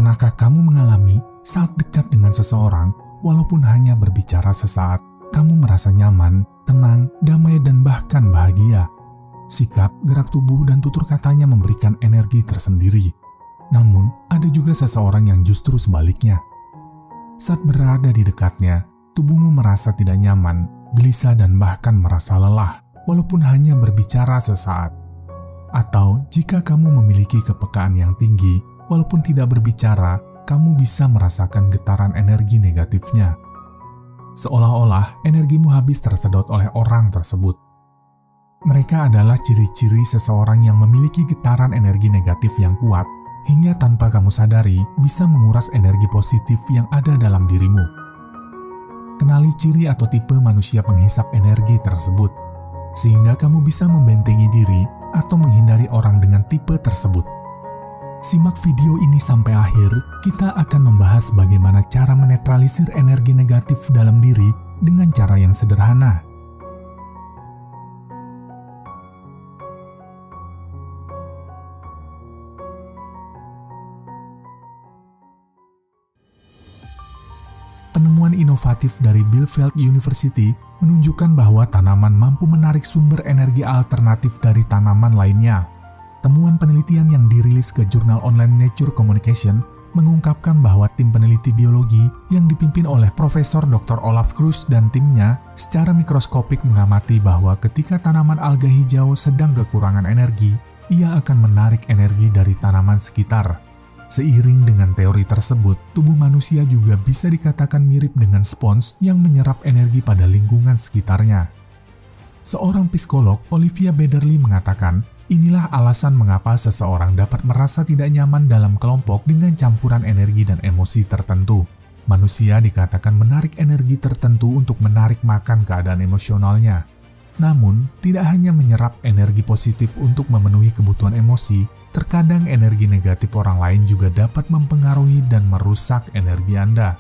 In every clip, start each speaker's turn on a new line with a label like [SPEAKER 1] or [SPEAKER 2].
[SPEAKER 1] Pernahkah kamu mengalami saat dekat dengan seseorang, walaupun hanya berbicara sesaat, kamu merasa nyaman, tenang, damai, dan bahkan bahagia? Sikap, gerak tubuh, dan tutur katanya memberikan energi tersendiri. Namun, ada juga seseorang yang justru sebaliknya. Saat berada di dekatnya, tubuhmu merasa tidak nyaman, gelisah, dan bahkan merasa lelah, walaupun hanya berbicara sesaat. Atau, jika kamu memiliki kepekaan yang tinggi, walaupun tidak berbicara, kamu bisa merasakan getaran energi negatifnya. Seolah-olah energimu habis tersedot oleh orang tersebut. Mereka adalah ciri-ciri seseorang yang memiliki getaran energi negatif yang kuat, hingga tanpa kamu sadari bisa menguras energi positif yang ada dalam dirimu. Kenali ciri atau tipe manusia penghisap energi tersebut, sehingga kamu bisa membentengi diri atau menghindari orang dengan tipe tersebut. Simak video ini sampai akhir, kita akan membahas bagaimana cara menetralisir energi negatif dalam diri dengan cara yang sederhana. Penemuan inovatif dari Bielefeld University menunjukkan bahwa tanaman mampu menarik sumber energi alternatif dari tanaman lainnya. Temuan penelitian yang dirilis ke jurnal online Nature Communication mengungkapkan bahwa tim peneliti biologi yang dipimpin oleh Profesor Dr. Olaf Kruse dan timnya secara mikroskopik mengamati bahwa ketika tanaman alga hijau sedang kekurangan energi, ia akan menarik energi dari tanaman sekitar. Seiring dengan teori tersebut, tubuh manusia juga bisa dikatakan mirip dengan spons yang menyerap energi pada lingkungan sekitarnya. Seorang psikolog, Olivia Bederly, mengatakan, inilah alasan mengapa seseorang dapat merasa tidak nyaman dalam kelompok dengan campuran energi dan emosi tertentu. Manusia dikatakan menarik energi tertentu untuk menarik makan keadaan emosionalnya. Namun, tidak hanya menyerap energi positif untuk memenuhi kebutuhan emosi, terkadang energi negatif orang lain juga dapat mempengaruhi dan merusak energi Anda.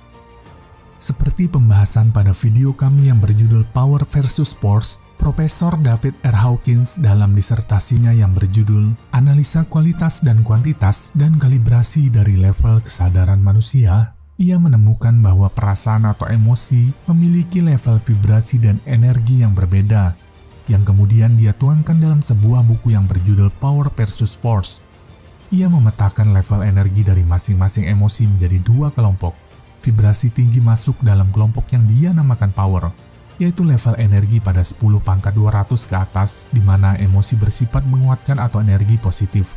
[SPEAKER 1] Seperti pembahasan pada video kami yang berjudul Power versus Force, Profesor David R. Hawkins dalam disertasinya yang berjudul Analisa Kualitas dan Kuantitas dan Kalibrasi dari Level Kesadaran Manusia, ia menemukan bahwa perasaan atau emosi memiliki level vibrasi dan energi yang berbeda, yang kemudian dia tuangkan dalam sebuah buku yang berjudul Power versus Force. Ia memetakan level energi dari masing-masing emosi menjadi dua kelompok. Vibrasi tinggi masuk dalam kelompok yang dia namakan Power, yaitu level energi pada 10⁻² ke atas, di mana emosi bersifat menguatkan atau energi positif.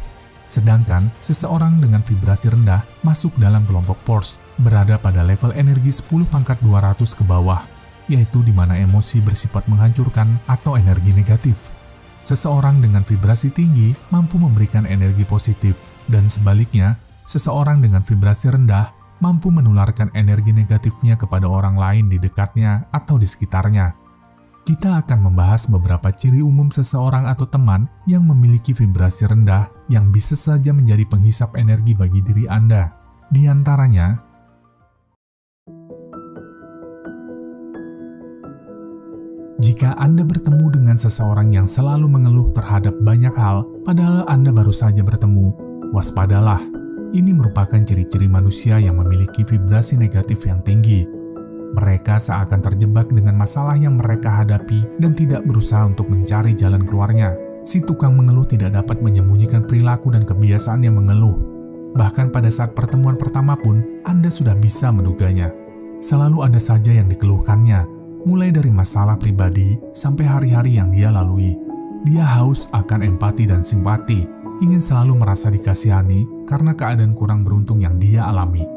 [SPEAKER 1] Sedangkan seseorang dengan vibrasi rendah masuk dalam kelompok Force, berada pada level energi 10⁻² ke bawah, yaitu di mana emosi bersifat menghancurkan atau energi negatif. Seseorang dengan vibrasi tinggi mampu memberikan energi positif, dan sebaliknya, seseorang dengan vibrasi rendah mampu menularkan energi negatifnya kepada orang lain di dekatnya atau di sekitarnya. Kita akan membahas beberapa ciri umum seseorang atau teman yang memiliki vibrasi rendah yang bisa saja menjadi penghisap energi bagi diri Anda. Di antaranya, jika Anda bertemu dengan seseorang yang selalu mengeluh terhadap banyak hal, padahal Anda baru saja bertemu, waspadalah. Ini merupakan ciri-ciri manusia yang memiliki vibrasi negatif yang tinggi. Mereka seakan terjebak dengan masalah yang mereka hadapi dan tidak berusaha untuk mencari jalan keluarnya. Si tukang mengeluh tidak dapat menyembunyikan perilaku dan kebiasaan yang mengeluh. Bahkan pada saat pertemuan pertama pun, Anda sudah bisa menduganya. Selalu ada saja yang dikeluhkannya, mulai dari masalah pribadi sampai hari-hari yang dia lalui. Dia haus akan empati dan simpati, ingin selalu merasa dikasihani karena keadaan kurang beruntung yang dia alami.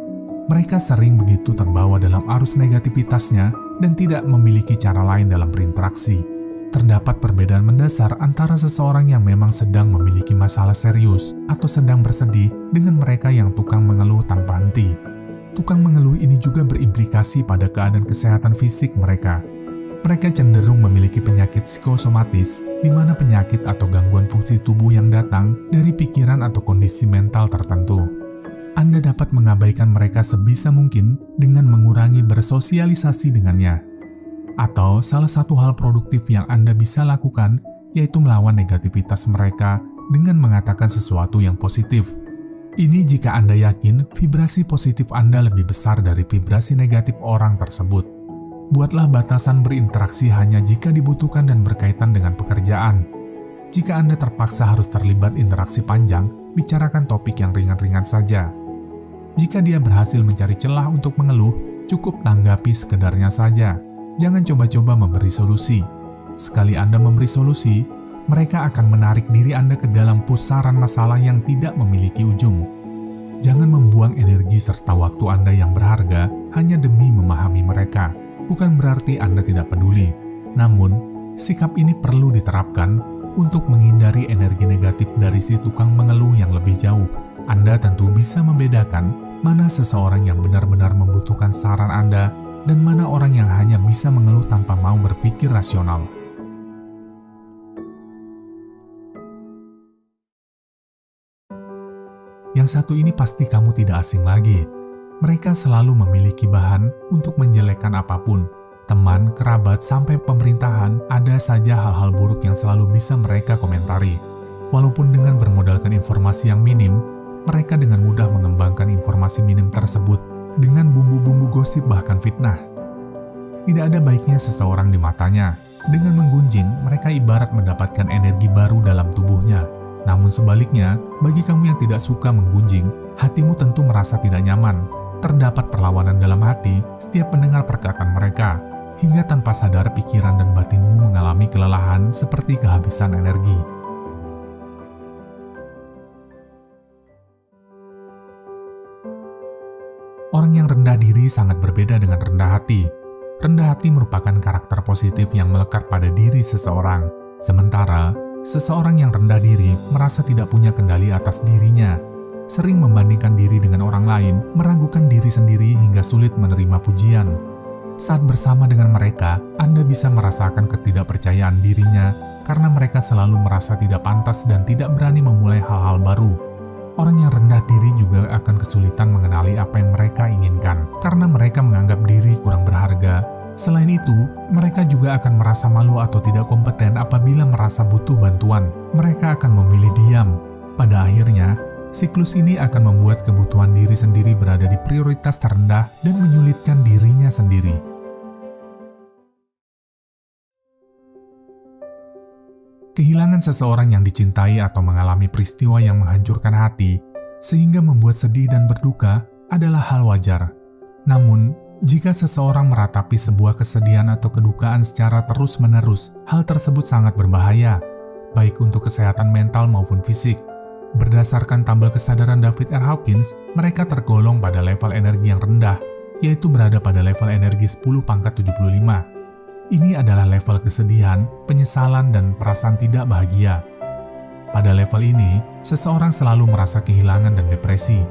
[SPEAKER 1] Mereka sering begitu terbawa dalam arus negativitasnya dan tidak memiliki cara lain dalam berinteraksi. Terdapat perbedaan mendasar antara seseorang yang memang sedang memiliki masalah serius atau sedang bersedih dengan mereka yang tukang mengeluh tanpa henti. Tukang mengeluh ini juga berimplikasi pada keadaan kesehatan fisik mereka. Mereka cenderung memiliki penyakit psikosomatis, di mana penyakit atau gangguan fungsi tubuh yang datang dari pikiran atau kondisi mental tertentu. Anda dapat mengabaikan mereka sebisa mungkin dengan mengurangi bersosialisasi dengannya. Atau salah satu hal produktif yang Anda bisa lakukan, yaitu melawan negativitas mereka dengan mengatakan sesuatu yang positif. Ini jika Anda yakin vibrasi positif Anda lebih besar dari vibrasi negatif orang tersebut. Buatlah batasan berinteraksi hanya jika dibutuhkan dan berkaitan dengan pekerjaan. Jika Anda terpaksa harus terlibat interaksi panjang, bicarakan topik yang ringan-ringan saja. Jika dia berhasil mencari celah untuk mengeluh, cukup tanggapi sekedarnya saja. Jangan coba-coba memberi solusi. Sekali Anda memberi solusi, mereka akan menarik diri Anda ke dalam pusaran masalah yang tidak memiliki ujung. Jangan membuang energi serta waktu Anda yang berharga hanya demi memahami mereka. Bukan berarti Anda tidak peduli. Namun, sikap ini perlu diterapkan untuk menghindari energi negatif dari si tukang mengeluh yang lebih jauh. Anda tentu bisa membedakan mana seseorang yang benar-benar membutuhkan saran Anda dan mana orang yang hanya bisa mengeluh tanpa mau berpikir rasional. Yang satu ini pasti kamu tidak asing lagi. Mereka selalu memiliki bahan untuk menjelekkan apapun. Teman, kerabat, sampai pemerintahan, ada saja hal-hal buruk yang selalu bisa mereka komentari. Walaupun dengan bermodalkan informasi yang minim, mereka dengan mudah mengembangkan informasi minim tersebut dengan bumbu-bumbu gosip bahkan fitnah. Tidak ada baiknya seseorang di matanya. Dengan menggunjing, mereka ibarat mendapatkan energi baru dalam tubuhnya. Namun sebaliknya, bagi kamu yang tidak suka menggunjing, hatimu tentu merasa tidak nyaman. Terdapat perlawanan dalam hati setiap mendengar perkataan mereka, hingga tanpa sadar pikiran dan batinmu mengalami kelelahan seperti kehabisan energi. Orang yang rendah diri sangat berbeda dengan rendah hati. Rendah hati merupakan karakter positif yang melekat pada diri seseorang. Sementara, seseorang yang rendah diri merasa tidak punya kendali atas dirinya, sering membandingkan diri dengan orang lain, meragukan diri sendiri hingga sulit menerima pujian. Saat bersama dengan mereka, Anda bisa merasakan ketidakpercayaan dirinya karena mereka selalu merasa tidak pantas dan tidak berani memulai hal-hal baru. Orang yang rendah diri juga akan kesulitan mengenali apa yang mereka inginkan karena mereka menganggap diri kurang berharga. Selain itu, mereka juga akan merasa malu atau tidak kompeten apabila merasa butuh bantuan. Mereka akan memilih diam. Pada akhirnya, siklus ini akan membuat kebutuhan diri sendiri berada di prioritas terendah dan menyulitkan dirinya sendiri. Kehilangan seseorang yang dicintai atau mengalami peristiwa yang menghancurkan hati, sehingga membuat sedih dan berduka, adalah hal wajar. Namun, jika seseorang meratapi sebuah kesedihan atau kedukaan secara terus-menerus, hal tersebut sangat berbahaya, baik untuk kesehatan mental maupun fisik. Berdasarkan tabel kesadaran David R. Hawkins, mereka tergolong pada level energi yang rendah, yaitu berada pada level energi 10⁻75. Ini adalah level kesedihan, penyesalan, dan perasaan tidak bahagia. Pada level ini, seseorang selalu merasa kehilangan dan depresi.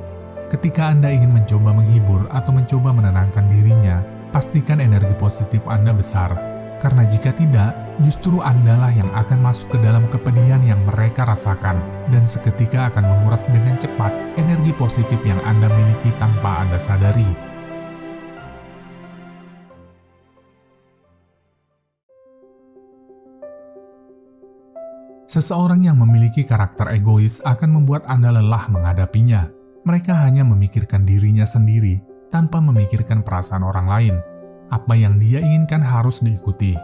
[SPEAKER 1] Ketika Anda ingin mencoba menghibur atau mencoba menenangkan dirinya, pastikan energi positif Anda besar. Karena jika tidak, justru Andalah yang akan masuk ke dalam kepedihan yang mereka rasakan, dan seketika akan menguras dengan cepat energi positif yang Anda miliki tanpa Anda sadari. Seseorang yang memiliki karakter egois akan membuat Anda lelah menghadapinya. Mereka hanya memikirkan dirinya sendiri tanpa memikirkan perasaan orang lain. Apa yang dia inginkan harus diikuti.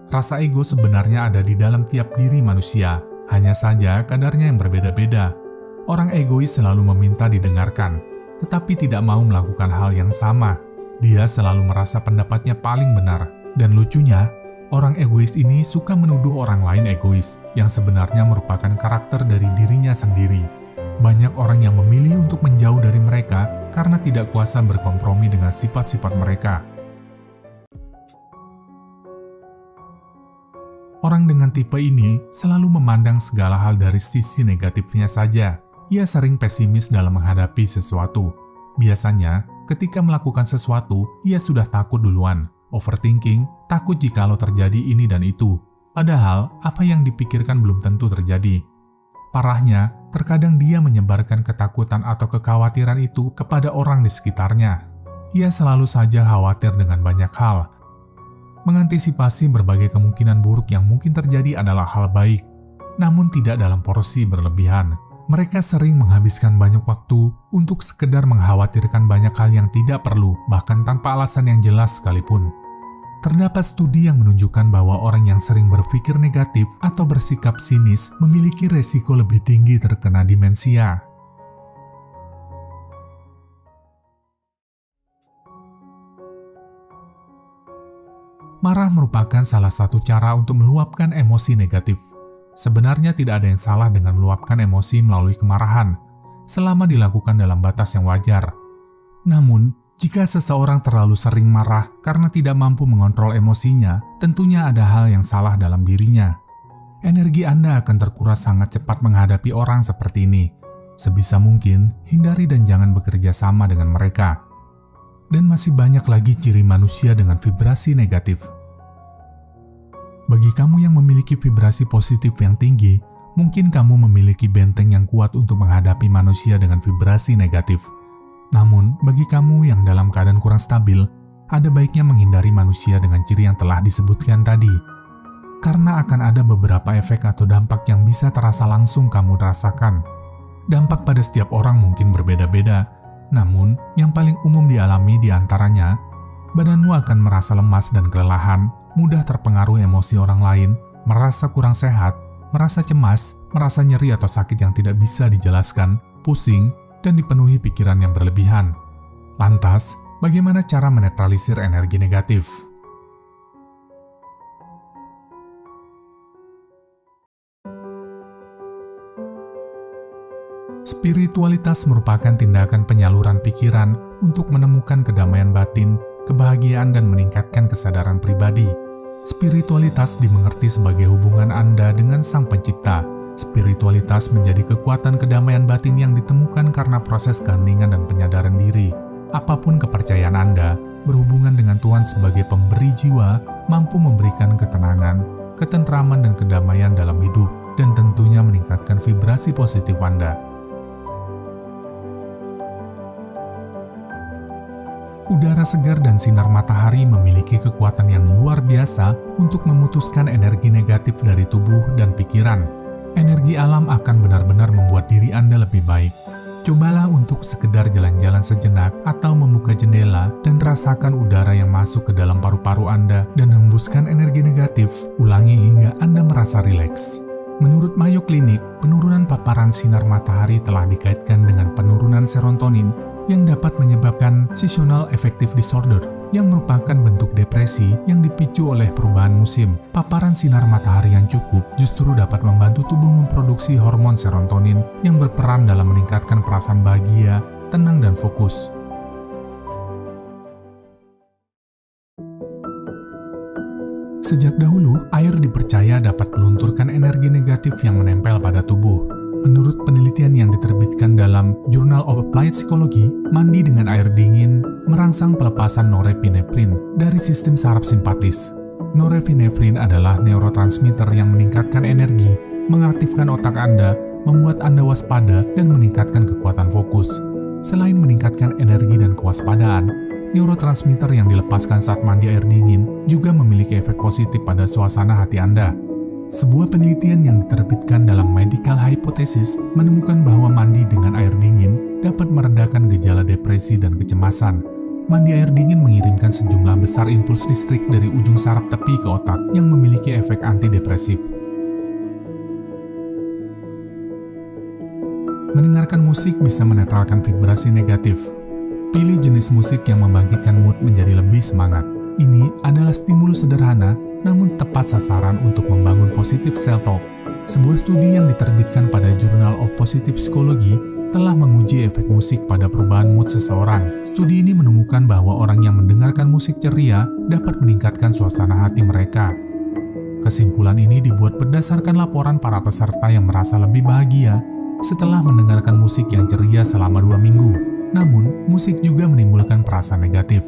[SPEAKER 1] Rasa ego sebenarnya ada di dalam tiap diri manusia, hanya saja kadarnya yang berbeda-beda. Orang egois selalu meminta didengarkan, tetapi tidak mau melakukan hal yang sama. Dia selalu merasa pendapatnya paling benar, dan lucunya, orang egois ini suka menuduh orang lain egois, yang sebenarnya merupakan karakter dari dirinya sendiri. Banyak orang yang memilih untuk menjauh dari mereka karena tidak kuasa berkompromi dengan sifat-sifat mereka. Orang dengan tipe ini selalu memandang segala hal dari sisi negatifnya saja. Ia sering pesimis dalam menghadapi sesuatu. Biasanya, ketika melakukan sesuatu, ia sudah takut duluan. Overthinking, takut jikalau terjadi ini dan itu. Padahal, apa yang dipikirkan belum tentu terjadi. Parahnya, terkadang dia menyebarkan ketakutan atau kekhawatiran itu kepada orang di sekitarnya. Ia selalu saja khawatir dengan banyak hal. Mengantisipasi berbagai kemungkinan buruk yang mungkin terjadi adalah hal baik, namun tidak dalam porsi berlebihan. Mereka sering menghabiskan banyak waktu untuk sekedar mengkhawatirkan banyak hal yang tidak perlu, bahkan tanpa alasan yang jelas sekalipun. Terdapat studi yang menunjukkan bahwa orang yang sering berpikir negatif atau bersikap sinis memiliki resiko lebih tinggi terkena demensia. Marah merupakan salah satu cara untuk meluapkan emosi negatif. Sebenarnya tidak ada yang salah dengan meluapkan emosi melalui kemarahan, selama dilakukan dalam batas yang wajar. Namun, jika seseorang terlalu sering marah karena tidak mampu mengontrol emosinya, tentunya ada hal yang salah dalam dirinya. Energi Anda akan terkuras sangat cepat menghadapi orang seperti ini. Sebisa mungkin, hindari dan jangan bekerja sama dengan mereka. Dan masih banyak lagi ciri manusia dengan vibrasi negatif. Bagi kamu yang memiliki vibrasi positif yang tinggi, mungkin kamu memiliki benteng yang kuat untuk menghadapi manusia dengan vibrasi negatif. Namun, bagi kamu yang dalam keadaan kurang stabil, ada baiknya menghindari manusia dengan ciri yang telah disebutkan tadi. Karena akan ada beberapa efek atau dampak yang bisa terasa langsung kamu rasakan. Dampak pada setiap orang mungkin berbeda-beda, namun yang paling umum dialami di antaranya, badanmu akan merasa lemas dan kelelahan, mudah terpengaruh emosi orang lain, merasa kurang sehat, merasa cemas, merasa nyeri atau sakit yang tidak bisa dijelaskan, pusing, dan dipenuhi pikiran yang berlebihan. Lantas, bagaimana cara menetralisir energi negatif? Spiritualitas merupakan tindakan penyaluran pikiran untuk menemukan kedamaian batin, kebahagiaan, dan meningkatkan kesadaran pribadi. Spiritualitas dimengerti sebagai hubungan Anda dengan Sang Pencipta. Spiritualitas menjadi kekuatan kedamaian batin yang ditemukan karena proses keheningan dan penyadaran diri. Apapun kepercayaan Anda, berhubungan dengan Tuhan sebagai pemberi jiwa, mampu memberikan ketenangan, ketentraman, dan kedamaian dalam hidup, dan tentunya meningkatkan vibrasi positif Anda. Udara segar dan sinar matahari memiliki kekuatan yang luar biasa untuk memutuskan energi negatif dari tubuh dan pikiran. Energi alam akan benar-benar membuat diri Anda lebih baik. Cobalah untuk sekedar jalan-jalan sejenak atau membuka jendela dan rasakan udara yang masuk ke dalam paru-paru Anda dan hembuskan energi negatif. Ulangi hingga Anda merasa rileks. Menurut Mayo Clinic, penurunan paparan sinar matahari telah dikaitkan dengan penurunan serotonin yang dapat menyebabkan seasonal affective disorder, yang merupakan bentuk depresi yang dipicu oleh perubahan musim. Paparan sinar matahari yang cukup justru dapat membantu tubuh memproduksi hormon serotonin yang berperan dalam meningkatkan perasaan bahagia, tenang, dan fokus. Sejak dahulu, air dipercaya dapat melunturkan energi negatif yang menempel pada tubuh. Menurut penelitian yang diterbitkan dalam Journal of Applied Psychology, mandi dengan air dingin merangsang pelepasan norepinefrin dari sistem saraf simpatis. Norepinefrin adalah neurotransmitter yang meningkatkan energi, mengaktifkan otak Anda, membuat Anda waspada, dan meningkatkan kekuatan fokus. Selain meningkatkan energi dan kewaspadaan, neurotransmitter yang dilepaskan saat mandi air dingin juga memiliki efek positif pada suasana hati Anda. Sebuah penelitian yang diterbitkan dalam Medical Hypothesis menemukan bahwa mandi dengan air dingin dapat meredakan gejala depresi dan kecemasan. Mandi air dingin mengirimkan sejumlah besar impuls listrik dari ujung saraf tepi ke otak yang memiliki efek antidepresif. Mendengarkan musik bisa menetralkan vibrasi negatif. Pilih jenis musik yang membangkitkan mood menjadi lebih semangat. Ini adalah stimulus sederhana namun tepat sasaran untuk membangun positive self-talk. Sebuah studi yang diterbitkan pada Journal of Positive Psychology telah menguji efek musik pada perubahan mood seseorang. Studi ini menemukan bahwa orang yang mendengarkan musik ceria dapat meningkatkan suasana hati mereka. Kesimpulan ini dibuat berdasarkan laporan para peserta yang merasa lebih bahagia setelah mendengarkan musik yang ceria selama 2 minggu. Namun, musik juga menimbulkan perasaan negatif.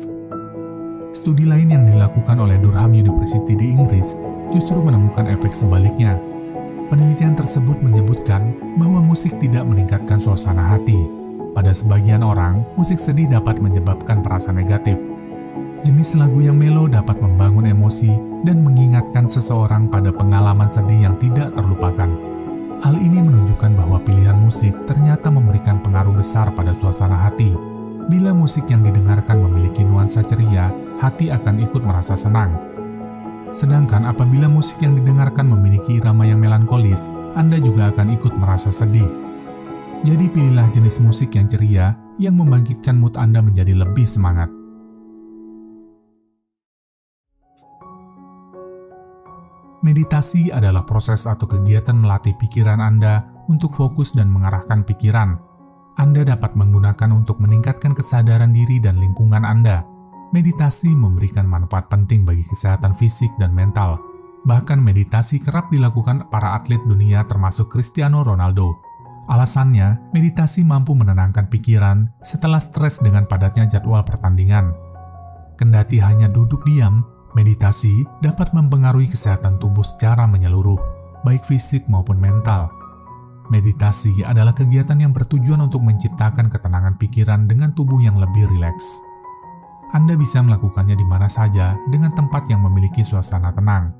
[SPEAKER 1] Studi lain yang dilakukan oleh Durham University di Inggris justru menemukan efek sebaliknya. Penelitian tersebut menyebutkan bahwa musik tidak meningkatkan suasana hati. Pada sebagian orang, musik sedih dapat menyebabkan perasaan negatif. Jenis lagu yang melo dapat membangun emosi dan mengingatkan seseorang pada pengalaman sedih yang tidak terlupakan. Hal ini menunjukkan bahwa pilihan musik ternyata memberikan pengaruh besar pada suasana hati. Bila musik yang didengarkan memiliki nuansa ceria, hati akan ikut merasa senang. Sedangkan apabila musik yang didengarkan memiliki irama yang melankolis, Anda juga akan ikut merasa sedih. Jadi pilihlah jenis musik yang ceria yang membangkitkan mood Anda menjadi lebih semangat. Meditasi adalah proses atau kegiatan melatih pikiran Anda untuk fokus dan mengarahkan pikiran. Anda dapat menggunakan untuk meningkatkan kesadaran diri dan lingkungan Anda. Meditasi memberikan manfaat penting bagi kesehatan fisik dan mental. Bahkan meditasi kerap dilakukan para atlet dunia termasuk Cristiano Ronaldo. Alasannya, meditasi mampu menenangkan pikiran setelah stres dengan padatnya jadwal pertandingan. Kendati hanya duduk diam, meditasi dapat mempengaruhi kesehatan tubuh secara menyeluruh, baik fisik maupun mental. Meditasi adalah kegiatan yang bertujuan untuk menciptakan ketenangan pikiran dengan tubuh yang lebih rileks. Anda bisa melakukannya di mana saja dengan tempat yang memiliki suasana tenang.